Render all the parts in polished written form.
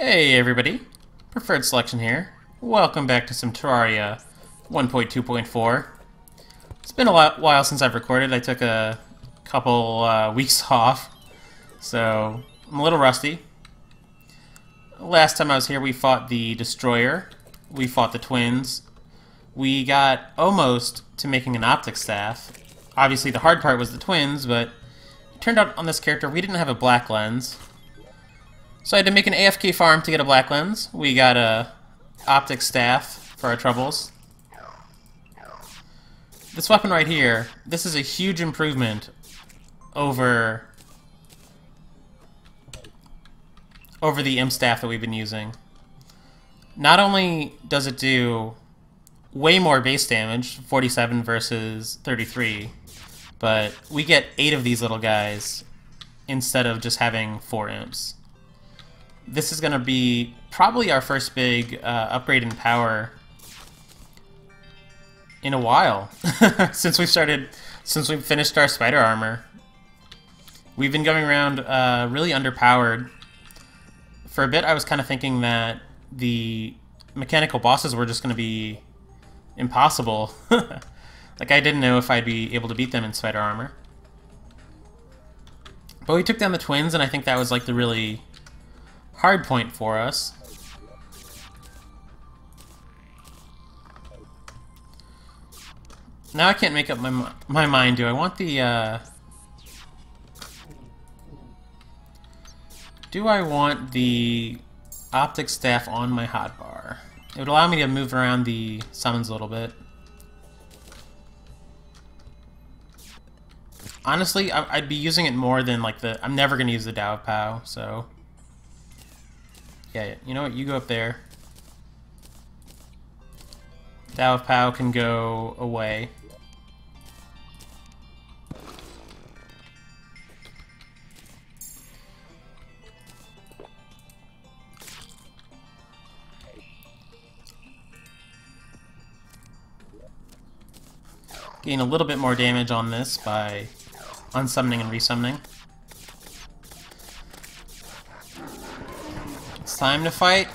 Hey everybody, Preferred Selection here. Welcome back to some Terraria 1.2.4. It's been a while since I've recorded. I took a couple weeks off, so I'm a little rusty. Last time I was here we fought the Destroyer, we fought the Twins, we got almost to making an Optic Staff. Obviously the hard part was the Twins, but it turned out on this character we didn't have a black lens. So I had to make an AFK farm to get a black lens. We got a Optic Staff for our troubles. This weapon right here, this is a huge improvement over the imp staff that we've been using. Not only does it do way more base damage, 47 versus 33, but we get 8 of these little guys instead of just having 4 imps. This is going to be probably our first big upgrade in power in a while since we've finished our spider armor. We've been going around really underpowered. For a bit I was kind of thinking that the mechanical bosses were just going to be impossible. Like I didn't know if I'd be able to beat them in spider armor. But we took down the Twins, and I think that was like the really hard point for us. Now I can't make up my mind. Do I want the Optic Staff on my hotbar? It would allow me to move around the summons a little bit. Honestly, I'd be using it more than like I'm never gonna use the Tao of Pow, so yeah, you know what? You go up there. Tao of Pow can go away. Gain a little bit more damage on this by unsummoning and resummoning. It's time to fight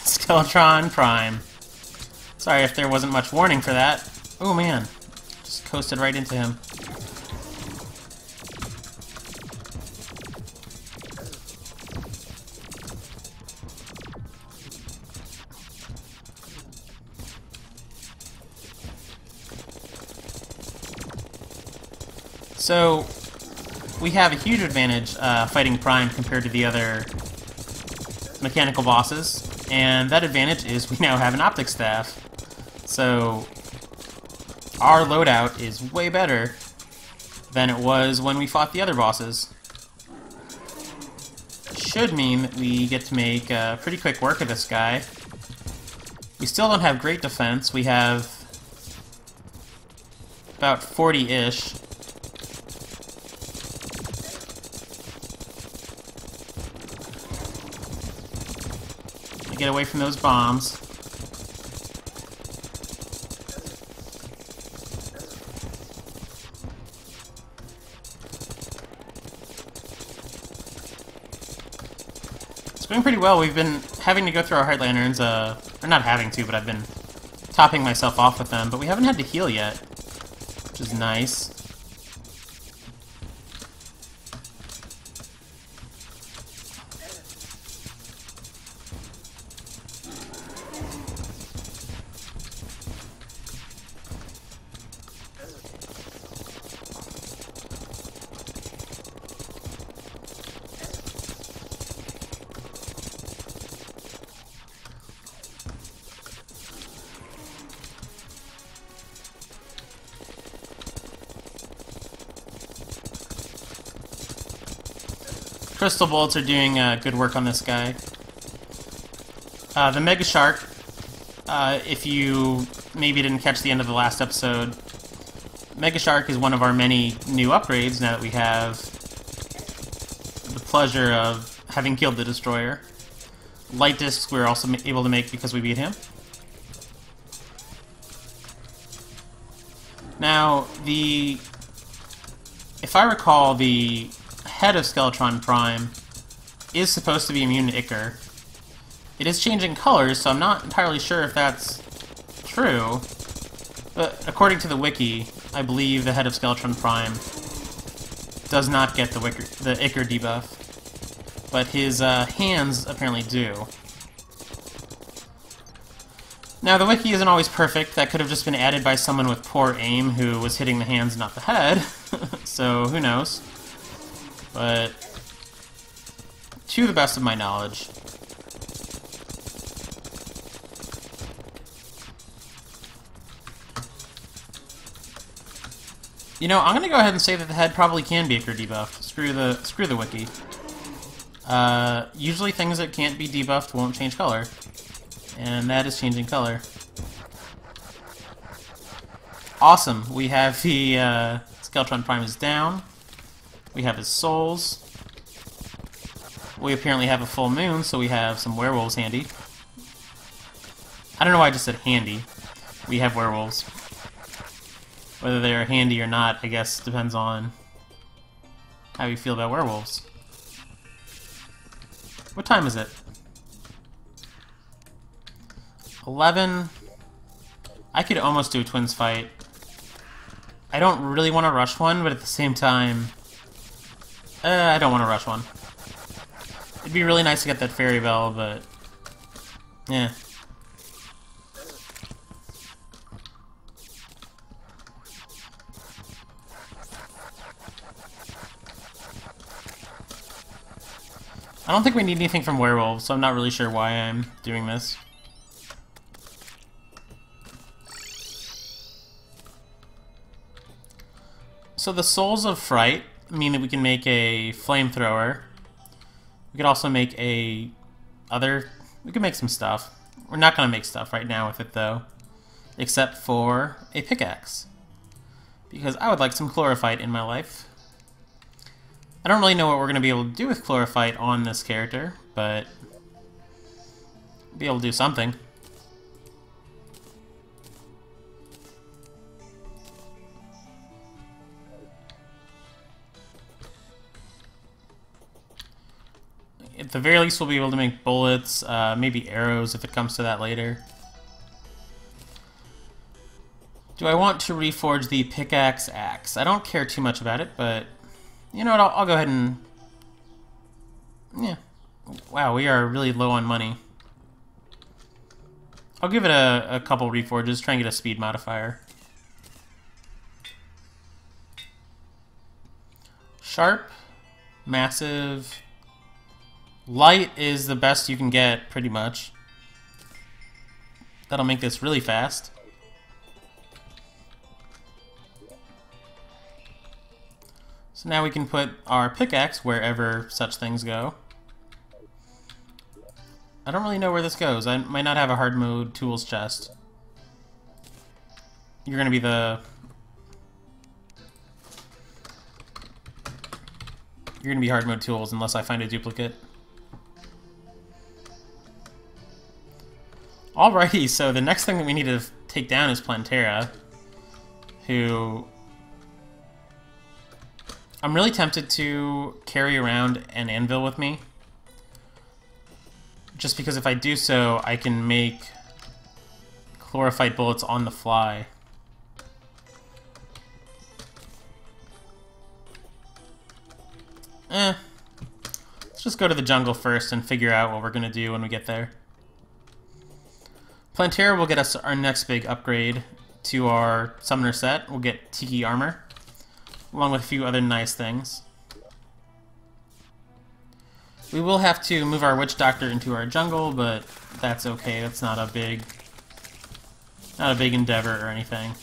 Skeletron Prime. Sorry if there wasn't much warning for that. Oh man, just coasted right into him. So, we have a huge advantage fighting Prime compared to the other mechanical bosses, and that advantage is we now have an Optic Staff. So, our loadout is way better than it was when we fought the other bosses. Should mean that we get to make pretty quick work of this guy. We still don't have great defense. We have about 40-ish. Get away from those bombs. It's going pretty well. We've been having to go through our Heart Lanterns, or not having to, but I've been topping myself off with them, but we haven't had to heal yet, which is nice. Crystal Bolts are doing good work on this guy. The Mega Shark, if you maybe didn't catch the end of the last episode, Mega Shark is one of our many new upgrades now that we have the pleasure of having killed the Destroyer. Light Discs we're also able to make because we beat him. Now, if I recall, the head of Skeletron Prime is supposed to be immune to Ichor. It is changing colors, so I'm not entirely sure if that's true. But according to the wiki, I believe the head of Skeletron Prime does not get the Ichor debuff. But his hands apparently do. Now, the wiki isn't always perfect. That could have just been added by someone with poor aim who was hitting the hands, not the head. So, who knows? But, to the best of my knowledge. You know, I'm gonna go ahead and say that the head probably can be Ichor debuffed. Screw the wiki. Usually things that can't be debuffed won't change color. And that is changing color. Awesome. We have the Skeletron Prime is down. We have his souls. We apparently have a full moon, so we have some werewolves handy. I don't know why I just said handy. We have werewolves. Whether they're handy or not, I guess, depends on how you feel about werewolves. What time is it? 11. I could almost do a twins fight. I don't really want to rush one, but at the same time, I don't want to rush one. It'd be really nice to get that fairy bell, but yeah. I don't think we need anything from werewolves, so I'm not really sure why I'm doing this. So the Souls of Fright mean that we can make a flamethrower. We could also make we could make some stuff. We're not going to make stuff right now with it, though. Except for a pickaxe. Because I would like some chlorophyte in my life. I don't really know what we're going to be able to do with chlorophyte on this character, but be able to do something. At the very least, we'll be able to make bullets, maybe arrows if it comes to that later. Do I want to reforge the pickaxe axe? I don't care too much about it, but you know what, I'll go ahead and... yeah. Wow, we are really low on money. I'll give it a couple reforges, try and get a speed modifier. Sharp, massive... light is the best you can get, pretty much. That'll make this really fast. So now we can put our pickaxe wherever such things go. I don't really know where this goes. I might not have a hard mode tools chest. You're gonna be the... you're gonna be hard mode tools unless I find a duplicate. Alrighty, so the next thing that we need to take down is Plantera, who... I'm really tempted to carry around an anvil with me. Just because if I do so, I can make chlorophyte bullets on the fly. Let's just go to the jungle first and figure out what we're going to do when we get there. Plantera will get us our next big upgrade to our summoner set. We'll get Tiki armor, along with a few other nice things. We will have to move our witch doctor into our jungle, but that's okay. That's not a big endeavor or anything.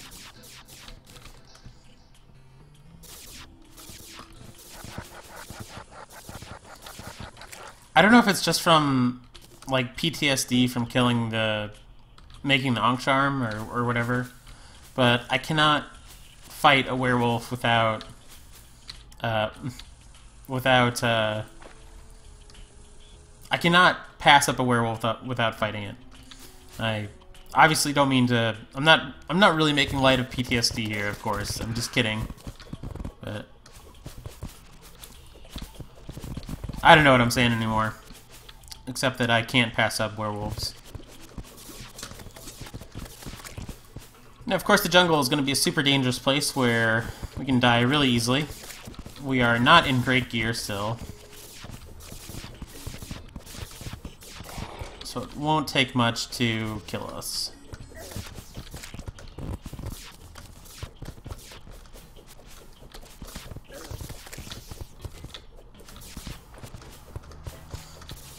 I don't know if it's just from like PTSD from making the Ankh charm or whatever, but I cannot fight a werewolf without I cannot pass up a werewolf without fighting it. I obviously don't mean to... I'm not really making light of PTSD here, of course. I'm just kidding. But I don't know what I'm saying anymore. Except that I can't pass up werewolves. Now, of course, the jungle is going to be a super dangerous place where we can die really easily. We are not in great gear still. So it won't take much to kill us.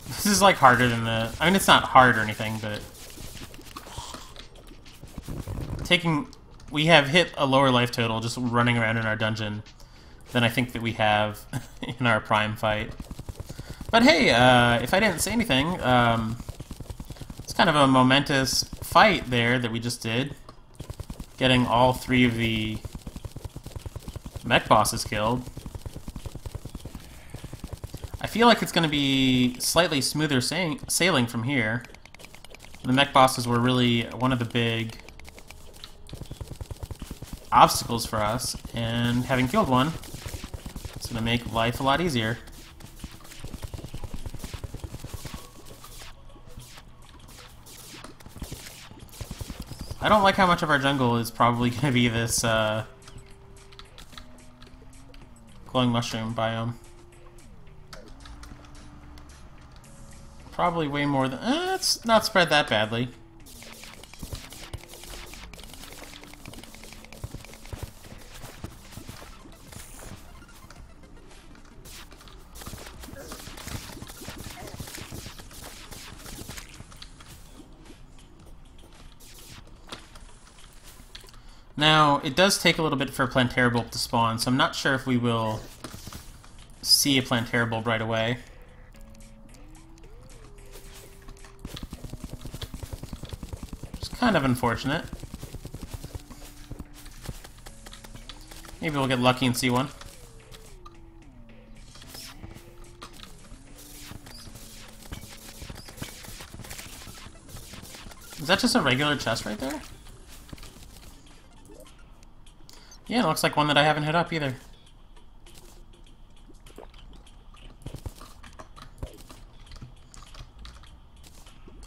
This is like harder than the... I mean, it's not hard or anything, but... We have hit a lower life total just running around in our dungeon than I think that we have in our prime fight. But hey, if I didn't say anything, it's kind of a momentous fight there that we just did. Getting all 3 of the mech bosses killed. I feel like it's going to be slightly smoother sailing from here. The mech bosses were really one of the big obstacles for us, and having killed one, it's going to make life a lot easier. I don't like how much of our jungle is probably going to be this glowing mushroom biome. Probably way more than... it's not spread that badly. Now, it does take a little bit for a Planetary Bulb to spawn, so I'm not sure if we will see a Planetary Bulb right away. It's kind of unfortunate. Maybe we'll get lucky and see one. Is that just a regular chest right there? Yeah, it looks like one that I haven't hit up either.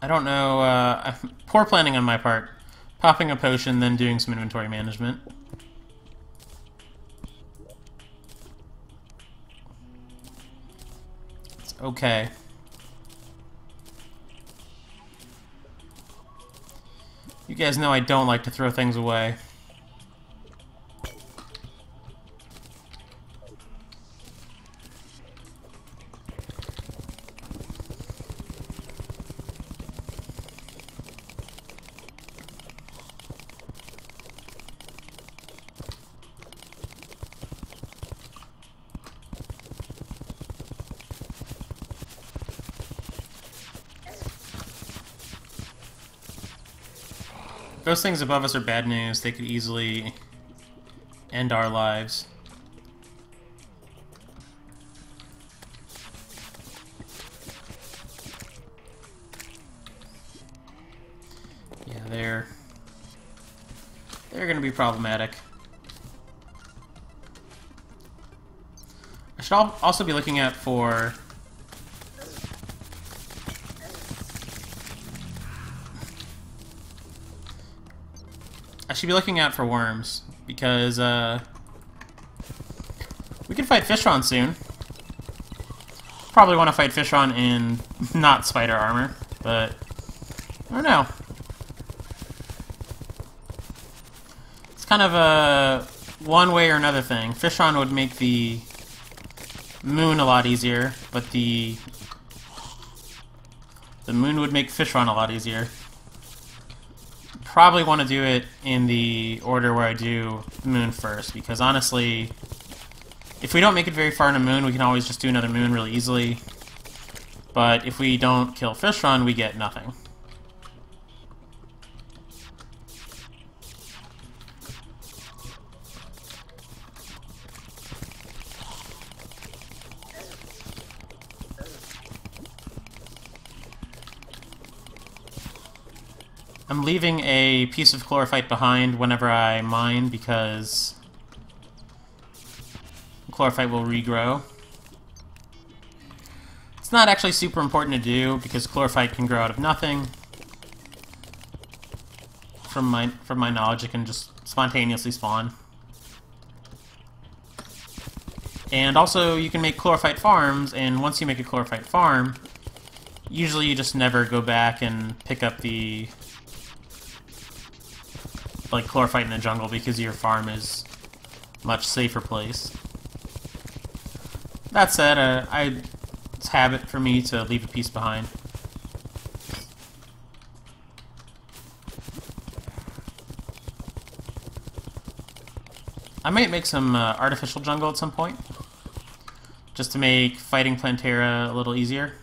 I don't know, poor planning on my part. Popping a potion, then doing some inventory management. It's okay. You guys know I don't like to throw things away. Those things above us are bad news. They could easily end our lives. Yeah, they're going to be problematic. I should also be looking out for... I should be looking out for worms, because, we can fight Fishron soon. Probably want to fight Fishron in not spider armor, but I don't know. It's kind of a one way or another thing. Fishron would make the moon a lot easier, but the moon would make Fishron a lot easier. Probably want to do it in the order where I do moon first, because honestly, if we don't make it very far in a moon, we can always just do another moon really easily. But if we don't kill Fishron, we get nothing. I'm leaving a piece of chlorophyte behind whenever I mine, because chlorophyte will regrow. It's not actually super important to do because chlorophyte can grow out of nothing. From my knowledge, it can just spontaneously spawn. And also, you can make chlorophyte farms, and once you make a chlorophyte farm, usually you just never go back and pick up the chlorophyte in the jungle because your farm is a much safer place. That said, it's habit for me to leave a piece behind. I might make some artificial jungle at some point, just to make fighting Plantera a little easier.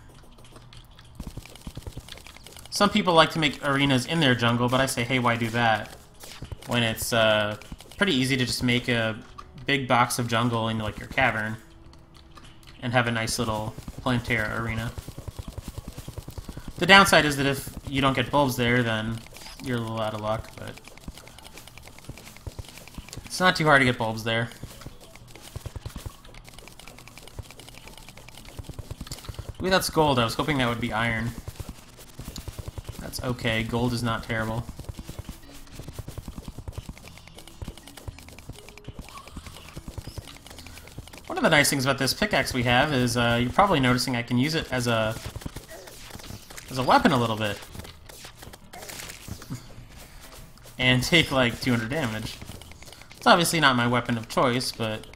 Some people like to make arenas in their jungle, but I say, hey, why do that? When it's pretty easy to just make a big box of jungle in like your cavern and have a nice little Plantera arena. The downside is that if you don't get bulbs there, then you're a little out of luck, but it's not too hard to get bulbs there. Ooh, that's gold. I was hoping that would be iron. That's okay. Gold is not terrible. One of the nice things about this pickaxe we have is you're probably noticing I can use it as a weapon a little bit. And take like 200 damage. It's obviously not my weapon of choice, but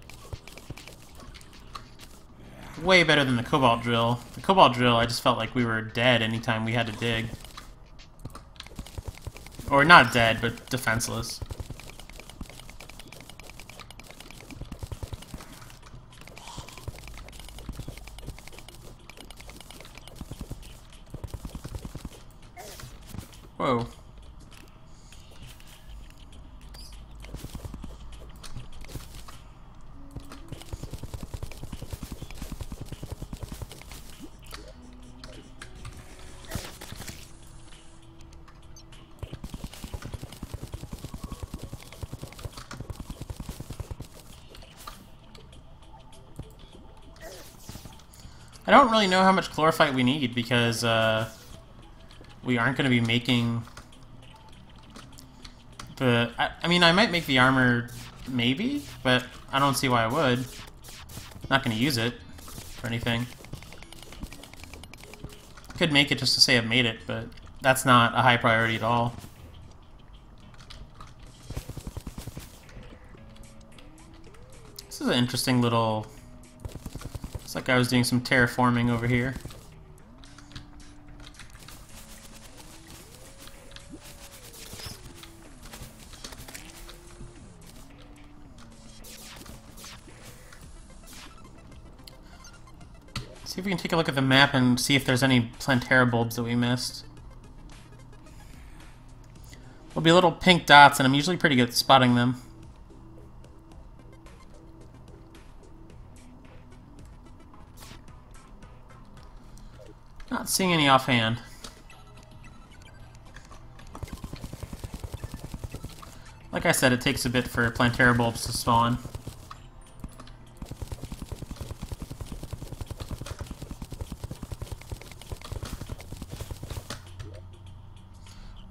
way better than the cobalt drill. The cobalt drill, I just felt like we were dead anytime we had to dig. Or not dead, but defenseless. Whoa. I don't really know how much chlorophyte we need because we aren't going to be making the... I mean, I might make the armor, maybe, but I don't see why I would. I'm not going to use it for anything. Could make it just to say I've made it, but that's not a high priority at all. This is an interesting little... It's like I was doing some terraforming over here. See if we can take a look at the map and see if there's any Plantera bulbs that we missed. There'll be little pink dots, and I'm usually pretty good at spotting them. Not seeing any offhand. Like I said, it takes a bit for Plantera bulbs to spawn.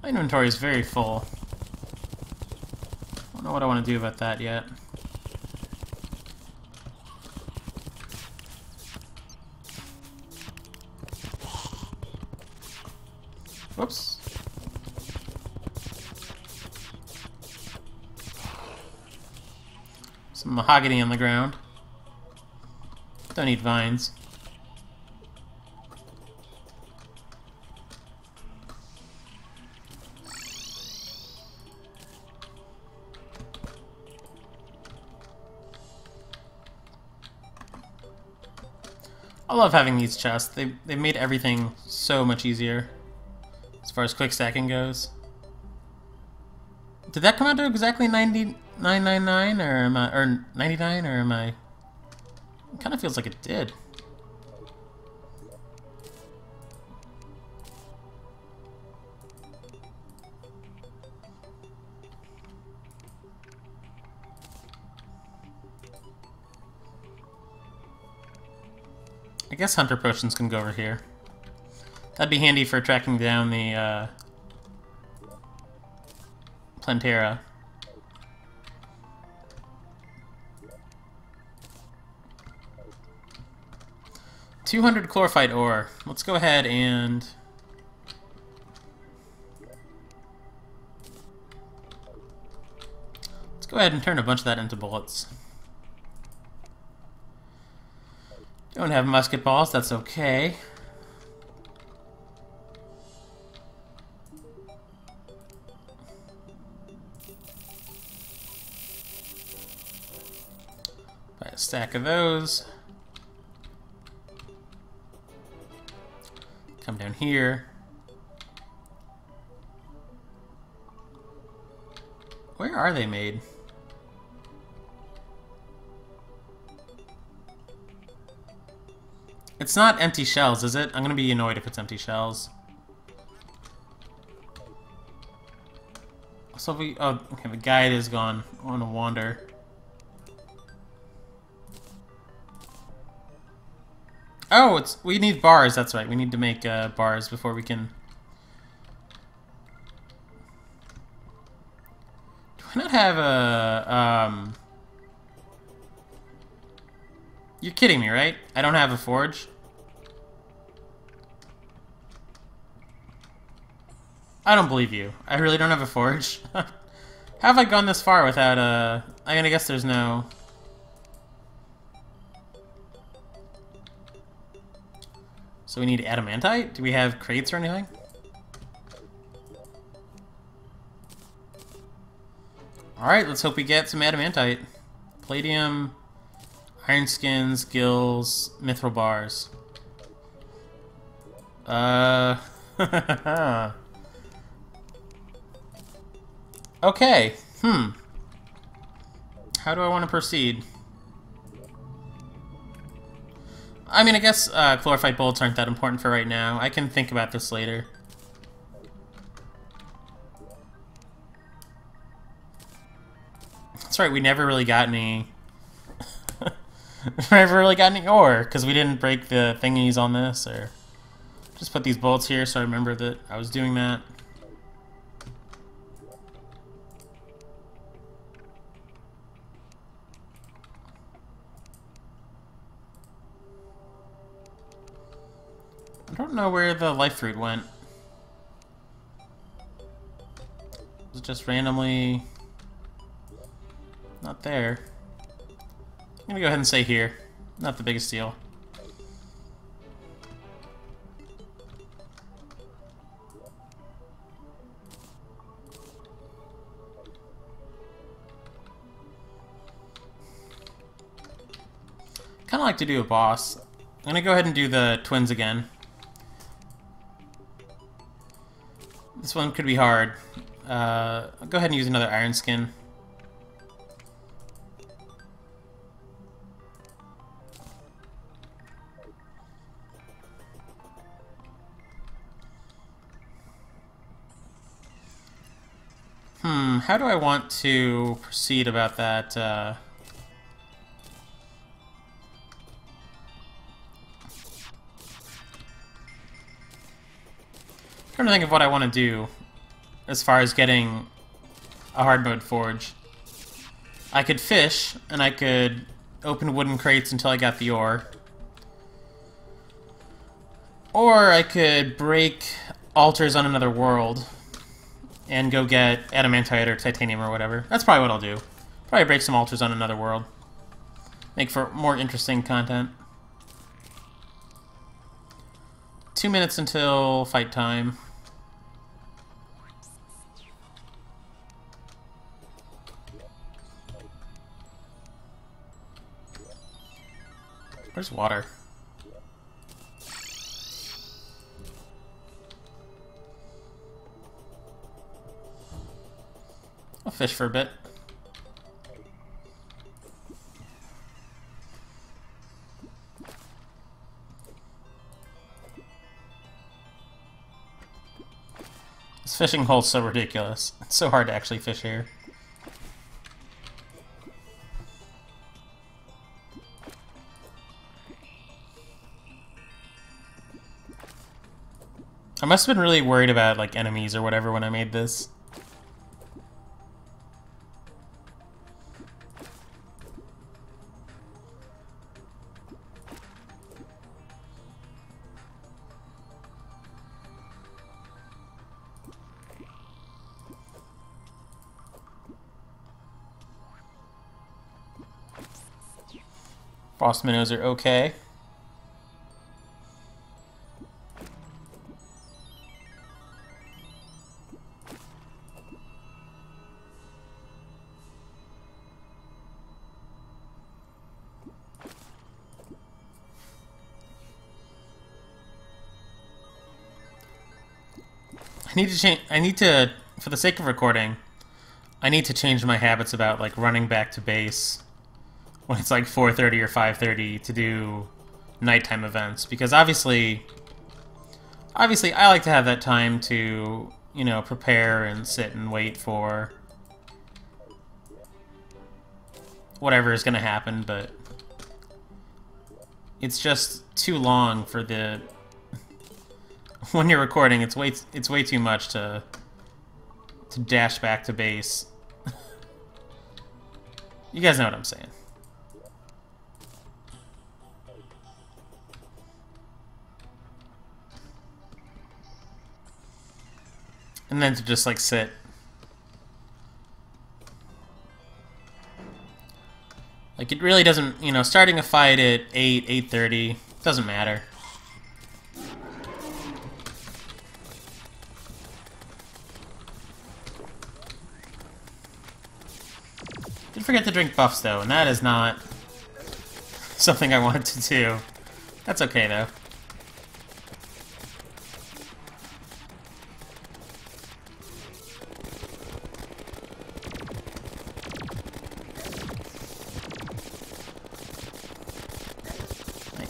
My inventory is very full. I don't know what I want to do about that yet. Whoops. Some mahogany on the ground. Don't need vines. I love having these chests. They've made everything so much easier. As far as quick stacking goes. Did that come out to exactly 99.99 or 99 or am I? It kind of feels like it did. I guess hunter potions can go over here. That'd be handy for tracking down the Plantera. $200 chlorophyte ore. Let's go ahead and turn a bunch of that into bullets. Don't have musket balls, that's okay. Buy a stack of those. Come down here. Where are they made? It's not empty shells, is it? I'm gonna be annoyed if it's empty shells. So we... oh, okay, the guide is gone. I want to wander. Oh, it's... we need bars, that's right. We need to make bars before we can... do I not have a... You're kidding me, right? I don't have a forge? I don't believe you. I really don't have a forge. How have I gone this far without a... I mean, I guess there's no... So we need adamantite? Do we have crates or anything? Alright, let's hope we get some adamantite. Palladium, iron skins, gills, mithril bars. Okay, How do I want to proceed? I mean, I guess chlorophyte bullets aren't that important for right now. I can think about this later. That's right, we never really got any... we never really got any ore, because we didn't break the thingies on this, or... Just put these bullets here so I remember that I was doing that. I don't know where the life fruit went. It was just randomly not there. I'm gonna go ahead and say here. Not the biggest deal. Kinda like to do a boss. I'm gonna go ahead and do the twins again. This one could be hard. I'll go ahead and use another iron skin. How do I want to proceed about that? I'm trying to think of what I want to do as far as getting a hard mode forge. I could fish, and I could open wooden crates until I got the ore. Or I could break altars on another world and go get adamantite or titanium or whatever. That's probably what I'll do. Probably break some altars on another world. Make for more interesting content. 2 minutes until fight time. Where's water? I'll fish for a bit. This fishing hole's so ridiculous. It's so hard to actually fish here. I must have been really worried about, like, enemies or whatever when I made this. Frost minnows are okay. I need to, for the sake of recording, I need to change my habits about, like, running back to base when it's like 4:30 or 5:30 to do nighttime events, because obviously I like to have that time to, you know, prepare and sit and wait for whatever is going to happen, but it's just too long for the when you're recording. It's way too much to dash back to base. You guys know what I'm saying. And then to just, like, sit. Like, it really doesn't, you know, starting a fight at 8, 8:30, doesn't matter. Did forget to drink buffs, though, and that is not something I wanted to do. That's okay, though.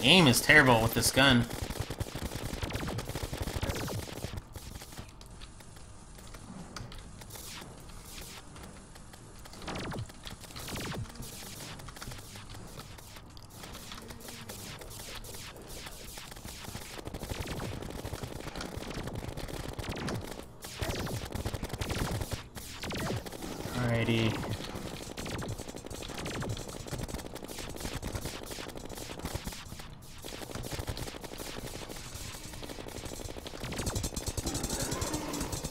Aim is terrible with this gun. Alrighty.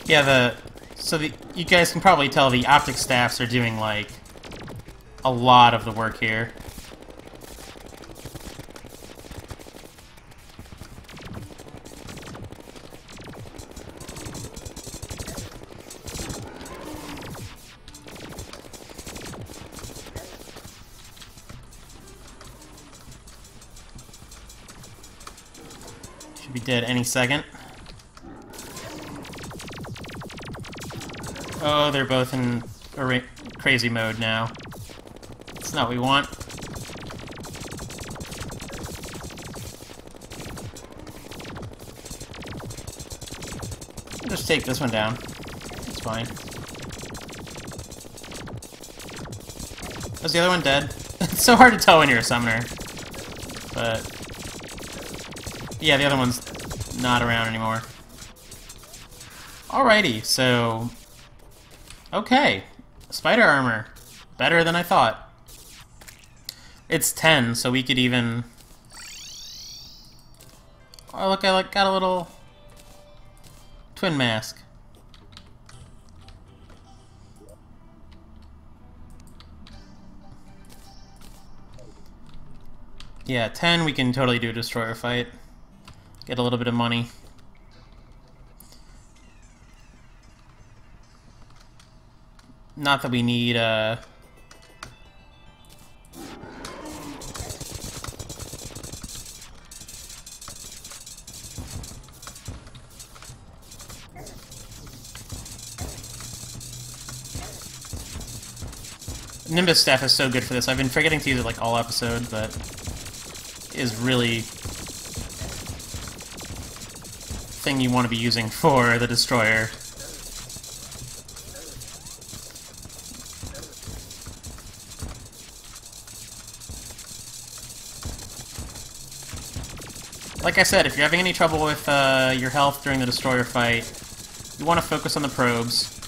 Yeah, you guys can probably tell the Optic Staffs are doing, like, a lot of the work here. Should be dead any second. Oh, they're both in crazy mode now. That's not what we want. I'll just take this one down. It's fine. Was the other one dead? It's so hard to tell when you're a summoner. But yeah, the other one's not around anymore. Alrighty, so okay, spider armor. Better than I thought. It's 10, so we could even... Oh, look, I got a little twin mask. Yeah, 10, we can totally do a destroyer fight. Get a little bit of money. Not that we need, Nimbus Staff is so good for this. I've been forgetting to use it, like, all episode, but it is really thing you want to be using for the destroyer. Like I said, if you're having any trouble with your health during the destroyer fight, you want to focus on the probes.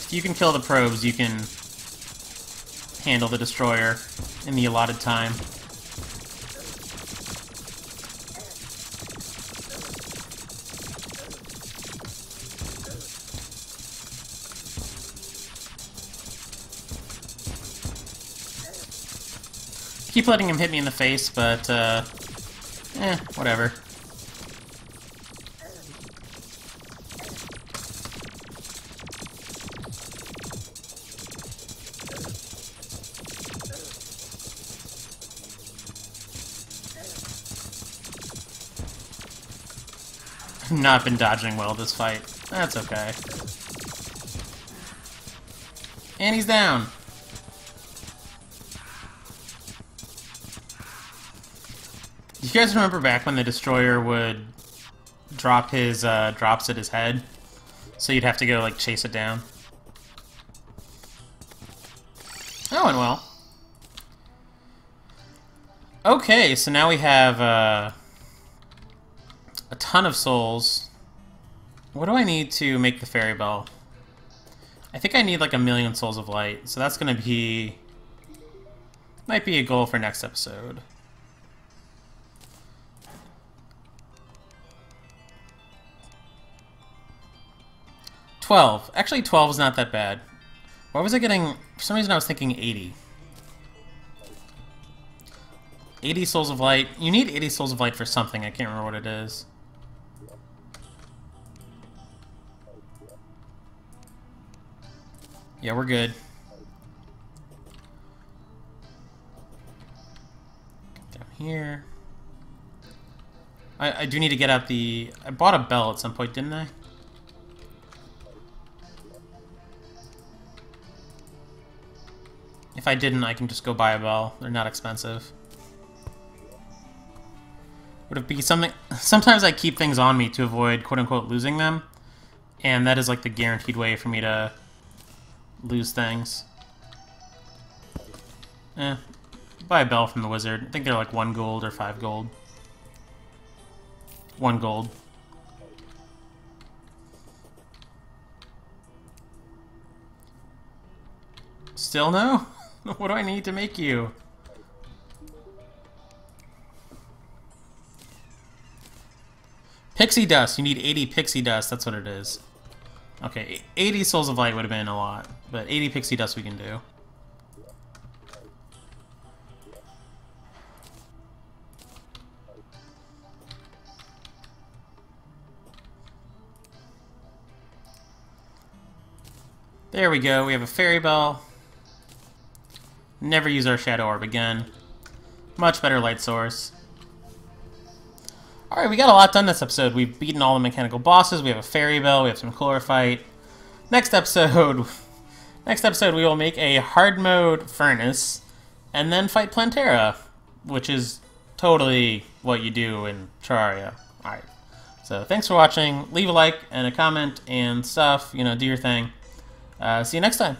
If you can kill the probes, you can handle the destroyer in the allotted time. Keep letting him hit me in the face, but, whatever. Not been dodging well this fight. That's okay. And he's down. Do you guys remember back when the destroyer would drop his drops at his head? So you'd have to go like chase it down. That went well. Okay, so now we have a ton of souls. What do I need to make the fairy bell? I think I need like 1,000,000 souls of light, so that's gonna be... might be a goal for next episode. Actually, 12 is not that bad. Why was I getting... for some reason I was thinking 80. 80 souls of light. You need 80 souls of light for something. I can't remember what it is. Yeah, we're good. Down here. I do need to get out the... I bought a bell at some point, didn't I? If I didn't, I can just go buy a bell. They're not expensive. Would it be something... sometimes I keep things on me to avoid, quote-unquote, losing them. And that is like the guaranteed way for me to lose things. Buy a bell from the wizard. I think they're like 1 gold or 5 gold. 1 gold. Still no? What do I need to make you? Pixie dust. You need 80 pixie dust. That's what it is. Okay, 80 souls of light would have been a lot, but 80 pixie dust we can do. There we go. We have a fairy bell. Never use our shadow orb again. Much better light source. Alright, we got a lot done this episode. We've beaten all the mechanical bosses. We have a fairy bell. We have some chlorophyte. Next episode we will make a hard mode furnace and then fight Plantera, which is totally what you do in Terraria. Alright, so thanks for watching. Leave a like and a comment and stuff. You know, do your thing. See you next time.